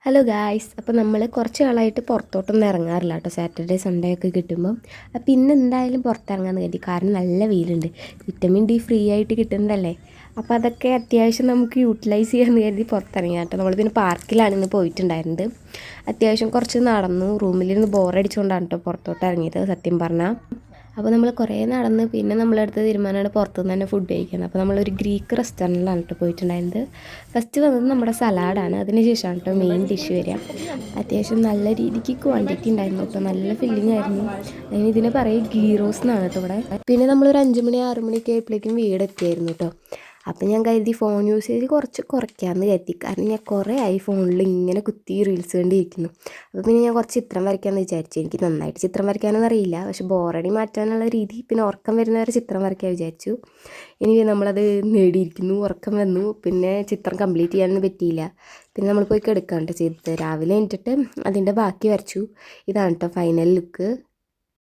Hello guys, അപ്പോൾ നമ്മൾ കുറച്ച് നാളായിട്ട് പുറത്തോട്ടൊന്നും ഇറങ്ങാറില്ല കേട്ടോ. സാറ്റർഡേ സൺഡേ ഒക്കെ കിട്ടുമ്പം അപ്പോൾ ഇന്ന് എന്തായാലും പുറത്തിറങ്ങാമെന്ന് കരുതി. കാരണം നല്ല വെയിലുണ്ട്, വിറ്റമിൻ ഡി ഫ്രീ ആയിട്ട് കിട്ടുന്നതല്ലേ. അപ്പോൾ അതൊക്കെ അത്യാവശ്യം നമുക്ക് യൂട്ടിലൈസ് ചെയ്യാമെന്ന് കരുതി പുറത്തിറങ്ങി കേട്ടോ. നമ്മൾ പിന്നെ പാർക്കിലാണ് ഇന്ന് പോയിട്ടുണ്ടായിരുന്നത്. അത്യാവശ്യം കുറച്ച് നടന്നു, റൂമിലിരുന്ന് ബോറടിച്ചുകൊണ്ടാണ് കേട്ടോ പുറത്തോട്ട് ഇറങ്ങിയത് സത്യം പറഞ്ഞാൽ. അപ്പോൾ നമ്മൾ കുറേ നടന്ന് പിന്നെ നമ്മളെടുത്ത തീരുമാനമാണ് പുറത്തുനിന്ന് തന്നെ ഫുഡ് കഴിക്കുന്നത്. അപ്പോൾ നമ്മളൊരു ഗ്രീക്ക് റെസ്റ്റോറൻറ്റിലാണ് കേട്ടോ പോയിട്ടുണ്ടായിരുന്നത്. ഫസ്റ്റ് വന്നത് നമ്മുടെ സലാഡാണ്, അതിന് ശേഷമാണ് കേട്ടോ മെയിൻ ഡിഷ് വരിക. അത്യാവശ്യം നല്ല രീതിക്ക് ക്വാണ്ടിറ്റി ഉണ്ടായിരുന്നു കേട്ടോ, നല്ല ഫില്ലിംഗ് ആയിരുന്നു. അതിന് ഇതിനെ പറയും ഗീ റോസ് എന്നാണ് കേട്ടോ ഇവിടെ. പിന്നെ നമ്മളൊരു 5 മണി 6 മണിയൊക്കെ ആയപ്പോഴേക്കും വീടെത്തിയായിരുന്നു കേട്ടോ. അപ്പം ഞാൻ കരുതി ഫോൺ യൂസേജ് കുറച്ച് കുറയ്ക്കാമെന്ന് കരുതി. കാരണം ഞാൻ കുറേ ആയി ഫോണിൽ ഇങ്ങനെ കുത്തി റീൽസ് കണ്ടിരിക്കുന്നു. അപ്പോൾ പിന്നെ ഞാൻ കുറച്ച് ചിത്രം വരയ്ക്കാമെന്ന് വിചാരിച്ചു. എനിക്ക് നന്നായിട്ട് ചിത്രം വരയ്ക്കാനൊന്നും അറിയില്ല, പക്ഷെ ബോറടി മാറ്റാനുള്ള രീതി, പിന്നെ ഉറക്കം വരുന്നവരെ ചിത്രം വരയ്ക്കാൻ വിചാരിച്ചു. ഇനി നമ്മളത് നേടിയിരിക്കുന്നു, ഉറക്കം വന്നു, പിന്നെ ചിത്രം കംപ്ലീറ്റ് ചെയ്യാനൊന്നും പറ്റിയില്ല. പിന്നെ നമ്മൾ പോയി കിടക്കാണ്ട് ചെയ്തത്. രാവിലെ എണീറ്റിട്ട് അതിൻ്റെ ബാക്കി വരച്ചു. ഇതാണ് കേട്ടോ ഫൈനൽ ലുക്ക്.